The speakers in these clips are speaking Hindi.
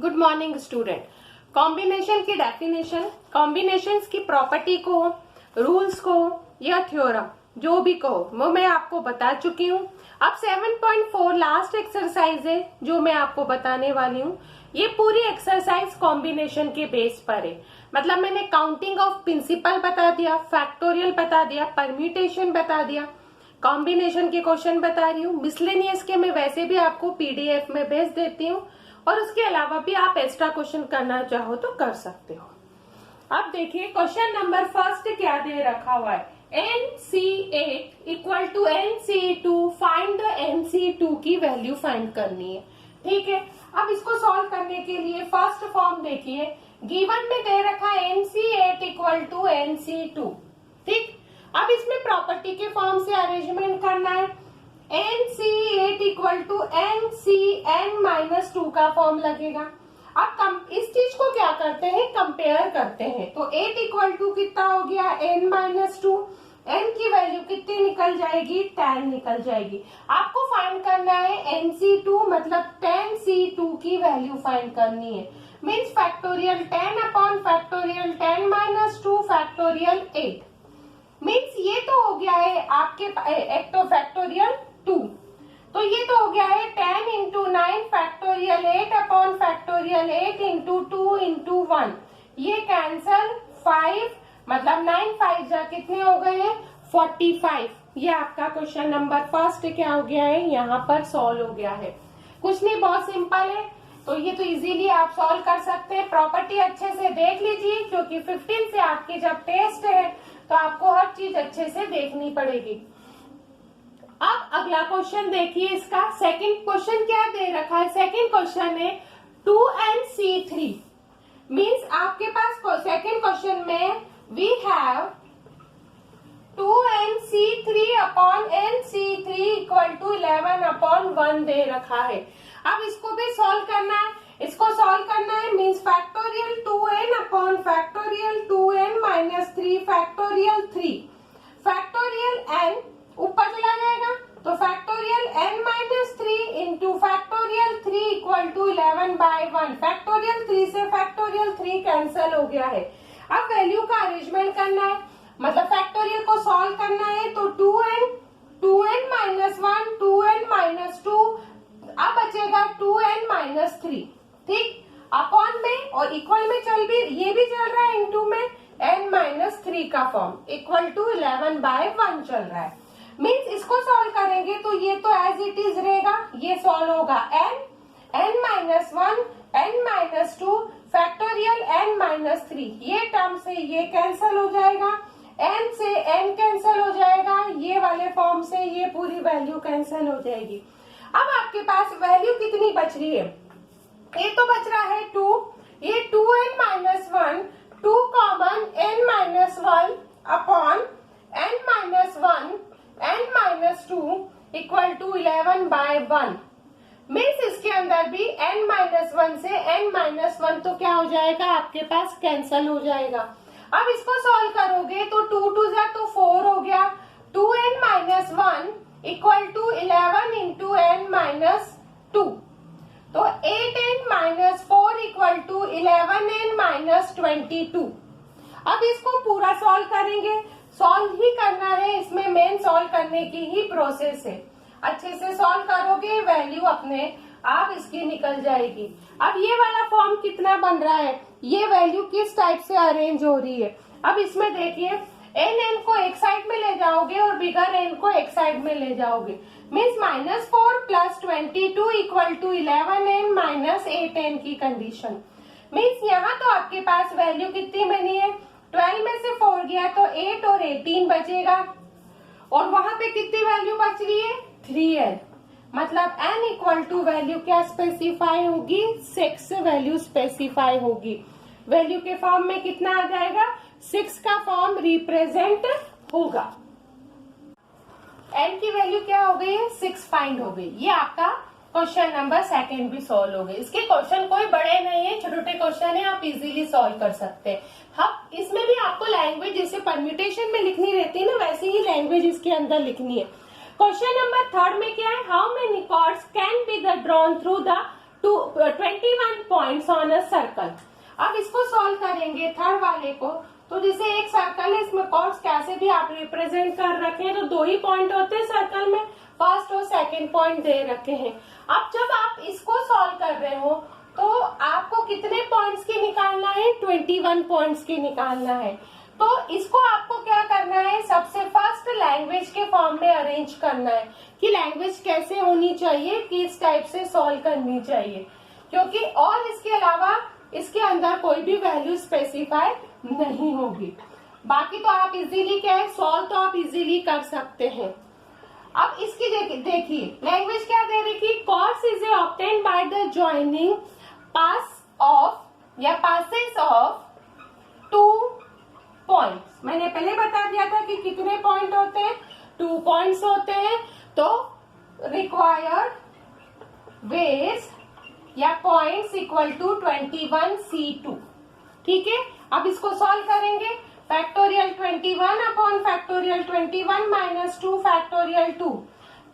Good morning student. कॉम्बिनेशन की डेफिनेशन, कॉम्बिनेशंस की प्रॉपर्टी को, रूल्स को या थ्योरम जो भी कहो वो मैं आपको बता चुकी हूँ। अब 7.4 लास्ट एक्सरसाइज है जो मैं आपको बताने वाली हूँ। ये पूरी एक्सरसाइज कॉम्बिनेशन के बेस पर है। मतलब मैंने काउंटिंग ऑफ प्रिंसिपल बता दिया, फैक्टोरियल बता दिया, परम्यूटेशन बता दिया, कॉम्बिनेशन के क्वेश्चन बता रही हूँ। मिसलेनियस के मैं वैसे भी आपको पीडीएफ में भेज देती हूँ और उसके अलावा भी आप एक्स्ट्रा क्वेश्चन करना चाहो तो कर सकते हो। अब देखिए क्वेश्चन नंबर फर्स्ट क्या दे रखा हुआ है, NC8 equal to NC2, find the NC2 की वैल्यू फाइंड करनी है। ठीक है, अब इसको सॉल्व करने के लिए फर्स्ट फॉर्म देखिए, गिवन में दे रखा है NC8 इक्वल टू NC2। ठीक, अब इसमें प्रॉपर्टी के फॉर्म से अरेंजमेंट करना है। NC8 इक्वल टू NCn-2 का फॉर्म लगेगा। अब इस चीज को क्या करते हैं, कंपेयर करते हैं। तो 8 इक्वल टू कितना हो गया, n-2। n की वैल्यू कितनी निकल जाएगी, 10 निकल जाएगी। आपको फाइंड करना है NC2, मतलब 10C2 की वैल्यू फाइंड करनी है। Means factorial 10 upon factorial 10-2 factorial 8। Means ये तो हो गया है आपके एक तो फैक्टोरियल 2, तो ये तो हो गया है 10 into 9 factorial 8 upon factorial 8 into 2 into 1। ये कैंसल 5, मतलब 9 5 जा कितने हो गए हैं, 45। ये आपका क्वेश्चन नंबर फर्स्ट क्या हो गया है, यहाँ पर सॉल्व हो गया है। कुछ नहीं, बहुत सिंपल है, तो ये तो इजीली आप सॉल्व कर सकते हैं। प्रॉपर्टी अच्छे से देख लीजिए क्योंकि 15 से आपके जब टेस्ट है तो आपको हर चीज अच्छे से देखनी पड़ेगी। अब अगला क्वेश्चन देखिए, इसका सेकंड क्वेश्चन क्या दे रखा है। सेकंड क्वेश्चन है 2NC3। मीन्स आपके पास सेकंड क्वेश्चन में we have 2NC3 upon NC3 equal to 11 upon 1 दे रखा है। अब इसको भी सॉल्व करना है। इसको सॉल्व करना है means factorial 2n upon factorial 2n-3 factorial 3। Factorial n ऊपर चला जाएगा तो factorial n-3 into factorial 3 equal to 11/1। Factorial 3 से फैक्टोरियल 3 कैंसिल हो गया है। अब वैल्यू का अरेंजमेंट करना है, मतलब फैक्टोरियल को सॉल्व करना है। तो 2n, 2n-1, 2n-2, अब बचेगा 2n-3। ठीक, अपॉन में और इक्वल में ये भी चल रहा है, इंटू में n-3 का फॉर्म इक्वल टू 11/1 चल रहा है। मीन्स इसको सॉल्व करेंगे तो ये तो एज इट इज रहेगा, ये सॉल्व होगा n-1 n-2 फैक्टोरियल n-3। ये टर्म से ये कैंसिल हो जाएगा, n से n कैंसिल हो जाएगा, ये वाले फॉर्म से ये पूरी वैल्यू कैंसिल हो जाएगी। अब आपके पास वैल्यू कितनी बच रही है, ये तो बच रहा है 2, ये 2n-1, 2 common n-1 upon n-1 n-2 equal to 11/1। Means इसके अंदर भी n-1 से n-1 तो क्या हो जाएगा, आपके पास कैंसल हो जाएगा। अब इसको सॉल्व करोगे तो 2 2 जा तो 4 हो गया, 2n-1 equal to 11 into n-2, तो 8n-4 इक्वल टू 11n-22। अब इसको पूरा सॉल्व करेंगे, सॉल्व ही करना है, इसमें मेन सॉल्व करने की ही प्रोसेस है। अच्छे से सॉल्व करोगे वैल्यू अपने आप इसकी निकल जाएगी। अब ये वाला फॉर्म कितना बन रहा है, ये वैल्यू किस टाइप से अरेंज हो रही है। अब इसमें देखिए n को एक साइड में ले जाओगे और बिगर n को एक साइड में ले जाओगे। Means -4 plus 22 equal to 11n-8n की कंडीशन। मीन्स यहाँ तो आपके पास वैल्यू कितनी बनी है, 12 में से 4 गया तो 8 और 18 बचेगा, और वहां पे कितनी वैल्यू बच रही है, 3n। मतलब n इक्वल टू वैल्यू क्या स्पेसिफाई होगी, 6 वैल्यू स्पेसिफाई होगी। वैल्यू के फॉर्म में कितना आ जाएगा, 6 का फॉर्म रिप्रेजेंट होगा। n की वैल्यू क्या हो गई है, 6 फाइंड हो गई। ये आपका क्वेश्चन नंबर सेकंड भी सॉल्व हो गए। इसके क्वेश्चन कोई बड़े नहीं है, छोटे छोटे क्वेश्चन है, आप इजीली सॉल्व कर सकते हैं। हाँ, इसमें भी आपको लैंग्वेज जैसे परम्यूटेशन में लिखनी रहती है ना, वैसे ही लैंग्वेज इसके अंदर लिखनी है। क्वेश्चन नंबर थर्ड में क्या है, how many cards can be drawn through the 21 points on a circle. अब इसको सॉल्व करेंगे थर्ड वाले को, तो जैसे एक सर्कल है, इसमें कॉर्ड्स कैसे भी आप रिप्रेजेंट कर रखे हैं, तो दो ही पॉइंट होते हैं सर्कल में, फर्स्ट और सेकंड पॉइंट दे रखे हैं। अब जब आप इसको सॉल्व कर रहे हो तो आपको कितने पॉइंट्स की निकालना है, 21 पॉइंट्स की निकालना है। तो इसको आपको क्या करना है, सबसे फर्स्ट लैंग्वेज के फॉर्म में अरेंज करना है कि लैंग्वेज कैसे होनी चाहिए, किस टाइप से सॉल्व करनी चाहिए, क्योंकि और इसके अलावा इसके अंदर कोई भी वैल्यू स्पेसिफाई नहीं होगी। बाकी तो आप इजीली क्या है, सॉल्व तो आप इजीली कर सकते हैं। अब इसकी देखिए लैंग्वेज क्या दे रखी, chords is obtained by the joining pass of या पासेस ऑफ टू पॉइंट्स। मैंने पहले बता दिया था कि कितने पॉइंट होते हैं, 2 पॉइंट्स होते हैं। तो रिक्वायर्ड वेज या पॉइंट्स इक्वल टू 21C2। ठीक है, अब इसको सॉल्व करेंगे। Factorial 21 upon factorial 21 minus 2 factorial 2,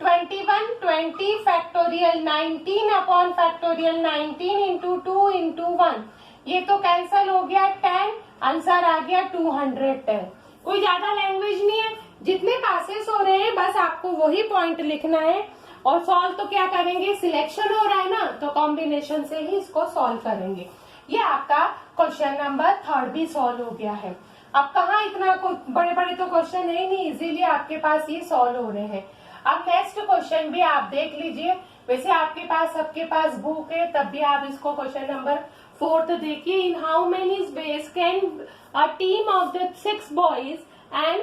21 20 factorial 19 upon factorial 19 into 2 into 1, ये तो कैंसल हो गया 10, आंसर आ गया 210। कोई ज्यादा लैंग्वेज नहीं है, जितने पासेस हो रहे हैं बस आपको वही पॉइंट लिखना है। और सॉल्व तो क्या करेंगे, सिलेक्शन हो रहा है ना, तो कॉम्बिनेशन से ही इसको सॉल्व करेंगे। ये आपका क्वेश्चन नंबर 3 भी सॉल्व हो गया है। अब कहाँ इतना बड़े बड़े तो क्वेश्चन है नहीं, इजीली आपके पास ये सॉल्व हो रहे हैं। अब नेक्स्ट क्वेश्चन भी आप देख लीजिए। वैसे आपके पास सबके पास बुक है, तब भी आप इसको क्वेश्चन नंबर 4 देखिए। In how many ways can a team of the 6 boys and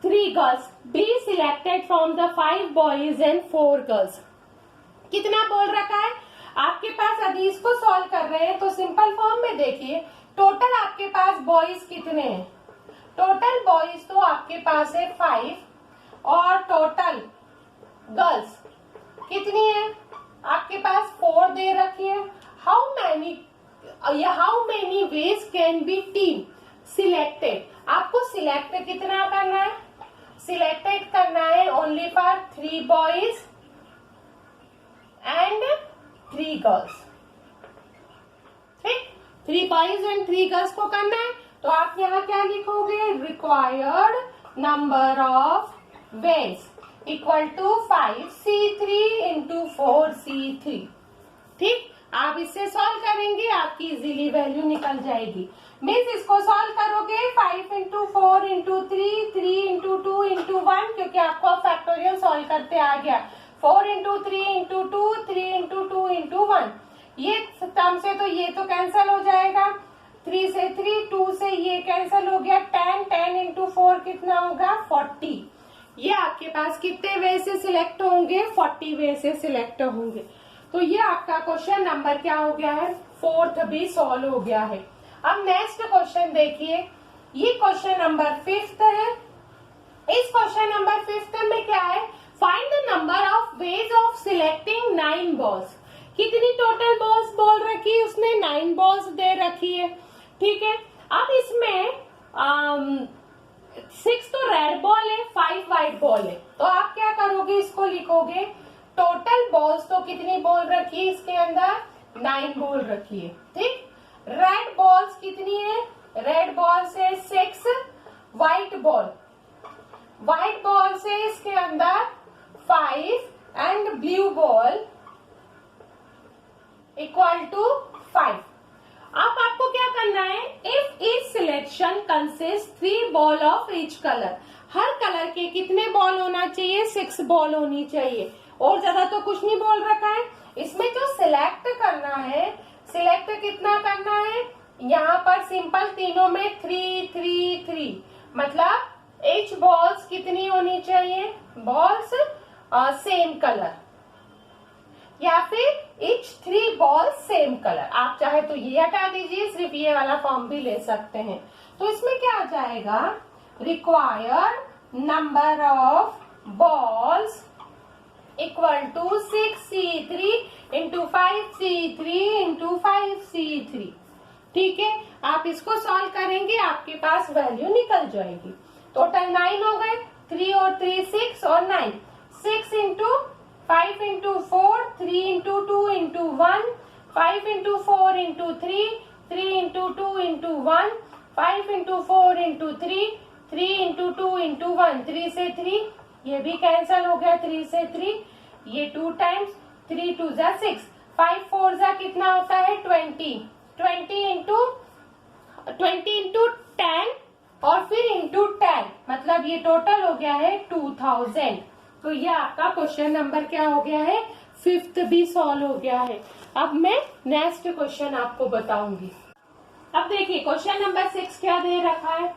3 girls be selected from the 5 boys and 4 girls. कितना बोल रखा है आपके पास, अभी इसको सॉल्व कर रहे हैं तो सिंपल फॉर्म में देखिए। टोटल आपके पास बॉयज कितने हैं, टोटल बॉयज तो आपके पास है 5 और टोटल गर्ल्स कितनी है आपके पास 4 दे रखी है। How many ways can be team selected, आपको सिलेक्ट कितना करना है, सिलेक्टेड करना है only for 3 boys and 3 girls. ठीक, 3 बॉयज एंड 3 गर्ल्स को करना है। तो आप यहाँ क्या लिखोगे, required number of ways equal to 5C3 into 4C3। ठीक, आप इससे सॉल्व करेंगे, आपकी इजीली वैल्यू निकल जाएगी। मीन्स इसको सॉल्व करोगे 5 इंटू 4 इंटू 3, 3 इंटू 2 इंटू 1, क्योंकि आपको फैक्टोरियल सॉल्व करते आ गया। 4 इंटू 3 इंटू 2, 3 इंटू 2 इंटू 1, ये टर्म से तो ये तो कैंसिल हो जाएगा, 3 से 3, 2 से ये कैंसिल हो गया, 10, 10 इंटू 4 कितना होगा 40। ये आपके पास कितने वे से सिलेक्ट होंगे, 40 वे से सिलेक्ट होंगे। तो ये आपका क्वेश्चन नंबर क्या हो गया है, 4 भी सॉल्व हो गया है। अब नेक्स्ट क्वेश्चन देखिए, ये क्वेश्चन नंबर 5 है। इस क्वेश्चन नंबर 5 में क्या है, find the number of ways of selecting 9 balls. कितनी टोटल बॉल्स बोल रखी है उसने, 9 बॉल्स दे रखी है। ठीक है, अब इसमें 6 तो रेड बॉल है, 5 व्हाइट बॉल है। तो आप क्या करोगे, इसको लिखोगे टोटल बॉल्स तो कितनी बॉल रखी है इसके अंदर, 9 बॉल रखी है। ठीक, रेड बॉल्स कितनी है, रेड बॉल से 6, व्हाइट बॉल से इसके अंदर 5 and blue ball equal to 5। अब आपको क्या करना है, if each selection consist 3 ball of each colour, हर कलर के कितने बॉल होना चाहिए, 6 बॉल होनी चाहिए, और ज्यादा तो कुछ नहीं बोल रखा है। इसमें जो सिलेक्ट करना है, सिलेक्ट कितना करना है, यहाँ पर सिंपल तीनों में 3 3 3, मतलब ईच बॉल्स कितनी होनी चाहिए, बॉल्स सेम कलर, या फिर ईच 3 बॉल सेम कलर। आप चाहे तो ये हटा दीजिए, सिर्फ ये वाला फॉर्म भी ले सकते हैं। तो इसमें क्या आ जाएगा, required number of balls equal to 6C3 into 5C3 into 5C3। ठीक है, आप इसको सॉल्व करेंगे, आपके पास वैल्यू निकल जाएगी। टोटल 9 हो गए, 3 और 3 6 और 9, 6 into 5 into 4, 3 into 2 into 1, 5 into 4 into 3, 3 into 2 into 1, 5 into 4 into 3, 3 into 2 into 1, 3 से 3, ये भी कैंसल हो गया 3 से 3, ये 2 टाइम्स, 3 2 जा 6, 5 4 जा कितना होता है 20, 20 इंटू 10 और फिर इंटू 10, मतलब ये टोटल हो गया है 2000। तो ये आपका क्वेश्चन नंबर क्या हो गया है, 5th भी सॉल्व हो गया है। अब मैं नेक्स्ट क्वेश्चन आपको बताऊंगी। अब देखिए क्वेश्चन नंबर 6 क्या दे रखा है,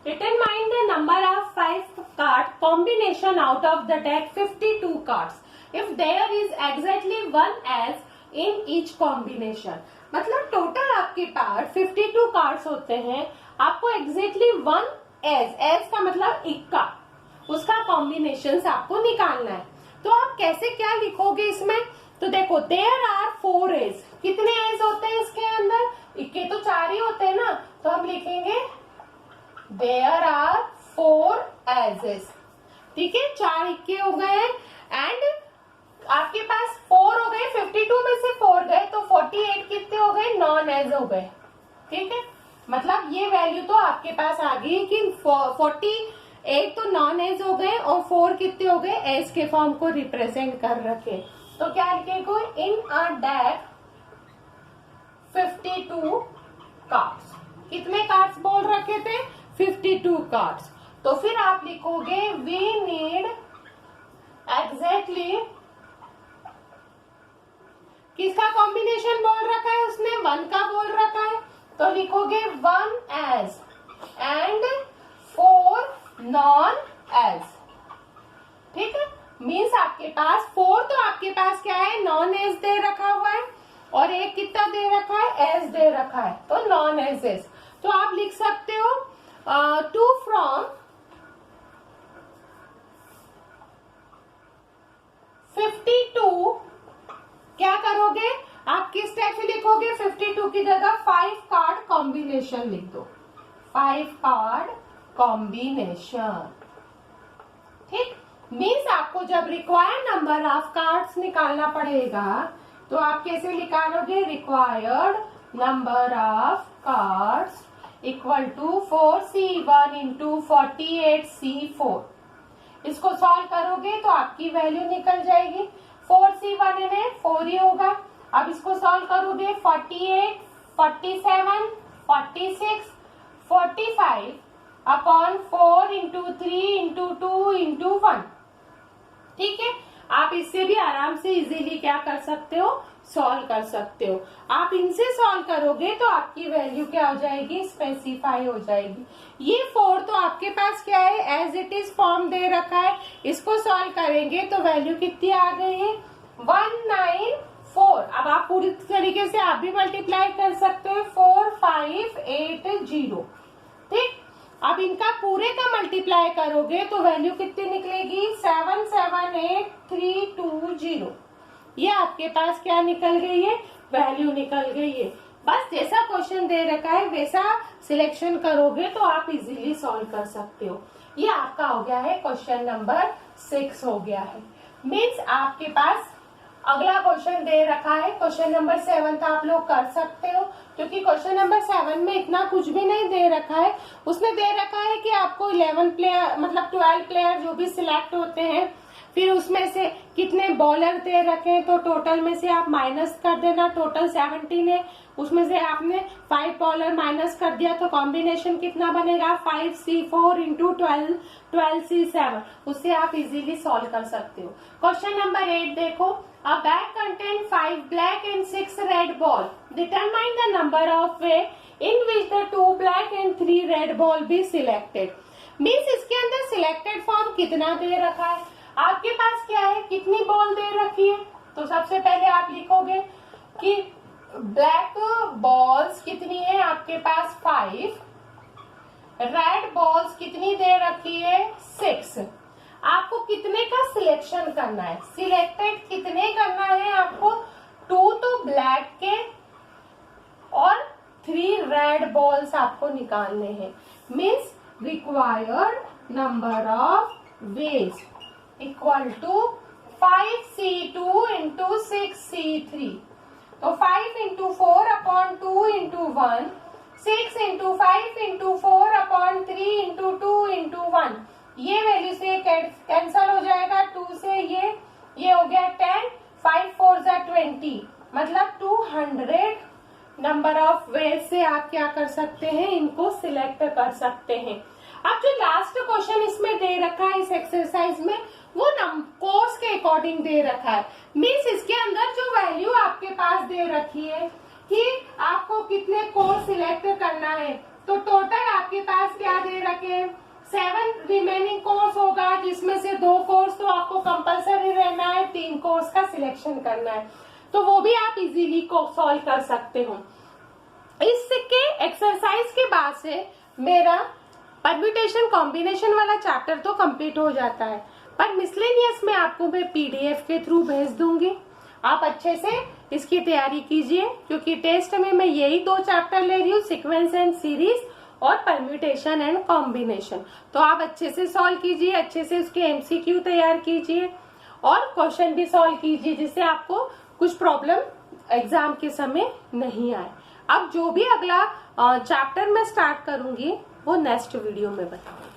determine the number of 5 card combination out of the deck 52 cards if there is exactly 1 ace in each combination. मतलब टोटल आपके पास 52 कार्ड्स होते हैं, आपको एग्जैक्टली 1 एज का मतलब इक्का, उसका कॉम्बिनेशन आपको निकालना है। तो आप कैसे क्या लिखोगे इसमें, तो देखो देयर आर 4 एज, कितने एज होते हैं इसके अंदर, इक्के तो 4 ही होते हैं ना, तो हम लिखेंगे देयर आर 4 एजेस। ठीक है, 4 इक्के हो गए एंड आपके पास 4 हो गए, 52 में से 4 गए तो 48 कितने हो गए, नॉन एज हो गए। ठीक है, मतलब ये वैल्यू तो आपके पास आ गई कि 48 तो नॉन एज हो गए और 4 कितने हो गए, एज के फॉर्म को रिप्रेजेंट कर रखे। तो क्या लिखेगा, इन अ डेक 52 कार्ड्स, कितने कार्ड्स बोल रखे थे, 52 कार्ड्स। तो फिर आप लिखोगे वी नीड एग्जैक्टली, किसका कॉम्बिनेशन बोल रखा है उसने, 1 का बोल रखा है, तो लिखोगे 1 एज एंड 4 नॉन एज। ठीक है, मीन्स आपके पास 4 तो आपके पास क्या है, नॉन एज दे रखा हुआ है और एक कितना दे रखा है, एज दे रखा है, तो नॉन एजेस। तो आप लिख सकते हो 2 फ्रॉम 52, क्या करोगे आप, किस टाइप से लिखोगे, 52 की जगह 5 कार्ड कॉम्बिनेशन लिख दो, 5 कार्ड कॉम्बिनेशन। ठीक, मीन्स आपको जब रिक्वायर्ड नंबर ऑफ कार्ड्स निकालना पड़ेगा तो आप कैसे निकालोगे, required number of cards equal to 4C1 into 48C4। इसको सॉल्व करोगे तो आपकी वैल्यू निकल जाएगी, 4C1 में 4 ही होगा। अब इसको सॉल्व करोगे 48, 47, 46, 45 अपॉन 4 इंटू 3 इंटू 2 इंटू 1। ठीक है, आप इससे भी आराम से इजीली क्या कर सकते हो, सॉल्व कर सकते हो। आप इनसे सॉल्व करोगे तो आपकी वैल्यू क्या हो जाएगी, स्पेसिफाई हो जाएगी। ये 4 तो आपके पास क्या है, एज इट इज फॉर्म दे रखा है, इसको सॉल्व करेंगे तो वैल्यू कितनी आ गई है, 194। अब आप पूरी तरीके से आप भी मल्टीप्लाई कर सकते हो, 4580। ठीक, अब इनका पूरे का मल्टीप्लाई करोगे तो वैल्यू कितनी निकलेगी, 778320। ये आपके पास क्या निकल गई है, वैल्यू निकल गई है। बस जैसा क्वेश्चन दे रखा है वैसा सिलेक्शन करोगे तो आप इजीली सॉल्व कर सकते हो। ये आपका हो गया है क्वेश्चन नंबर 6 हो गया है। मीन्स आपके पास अगला क्वेश्चन दे रखा है, क्वेश्चन नंबर 7 का आप लोग कर सकते हो, क्योंकि क्वेश्चन नंबर 7 में इतना कुछ भी नहीं दे रखा है। उसने दे रखा है कि आपको 11 प्लेयर मतलब 12 प्लेयर जो भी सिलेक्ट होते हैं, फिर उसमें से कितने बॉलर दे रखे हैं, तो टोटल में से आप माइनस कर देना, टोटल 17 है, उसमें से आपने 5 बॉलर माइनस कर दिया तो कॉम्बिनेशन कितना बनेगा, 5C4 इंटू 12C7। उससे आप इजीली सॉल्व कर सकते हो। क्वेश्चन नंबर 8 देखो, अ bag contain 5 black and 6 red ball, determine the number of way in which the 2 black and 3 red ball be selected. Means इसके अंदर सिलेक्टेड फॉर्म कितना दे रखा है, आपके पास क्या है, कितनी बॉल दे रखी है। तो सबसे पहले आप लिखोगे कि ब्लैक बॉल्स कितनी है आपके पास, 5, रेड बॉल्स कितनी दे रखी है, 6। आपको कितने का सिलेक्शन करना है, सिलेक्टेड कितने करना है आपको, 2 तो ब्लैक के और 3 रेड बॉल्स आपको निकालने हैं। Means required number of ways equal to 5C2 into 6C3। तो 5 into 4 upon 2 into 1, 6 into 5 into 4 upon 3 into 2 into 1, ये वैल्यू से कैंसल हो जाएगा 2 से, ये हो गया 10, 5 4 जा 20, मतलब 200 नंबर ऑफ वेज से आप क्या कर सकते हैं, इनको सिलेक्ट कर सकते हैं। अब जो लास्ट क्वेश्चन इसमें दे रखा है इस एक्सरसाइज में, वो कोर्स के अकॉर्डिंग दे रखा है। मीन्स इसके अंदर जो वैल्यू आपके पास दे रखी है कि आपको कितने कोर्स सिलेक्ट करना है, तो टोटल आपके पास क्या दे रखे हैं, 7 रिमेनिंग कोर्स होगा, जिसमें से 2 कोर्स तो आपको कंपलसरी रहना है, 3 कोर्स का सिलेक्शन करना है, तो वो भी आप इजीली सॉल्व कर सकते हो। इसके एक्सरसाइज के बाद से मेरा परम्यूटेशन कॉम्बिनेशन वाला चैप्टर तो कंप्लीट हो जाता है, पर मिसलेनियस में आपको मैं पीडीएफ के थ्रू भेज दूंगी। आप अच्छे से इसकी तैयारी कीजिए, क्योंकि टेस्ट में मैं यही 2 चैप्टर ले रही हूँ, सीक्वेंस एंड सीरीज और परम्यूटेशन एंड कॉम्बिनेशन। तो आप अच्छे से सॉल्व कीजिए, अच्छे से उसके एमसीक्यू तैयार कीजिए और क्वेश्चन भी सॉल्व कीजिए, जिससे आपको कुछ प्रॉब्लम एग्जाम के समय नहीं आए। अब जो भी अगला चैप्टर मैं स्टार्ट करूंगी वो नेक्स्ट वीडियो में बताऊंगी।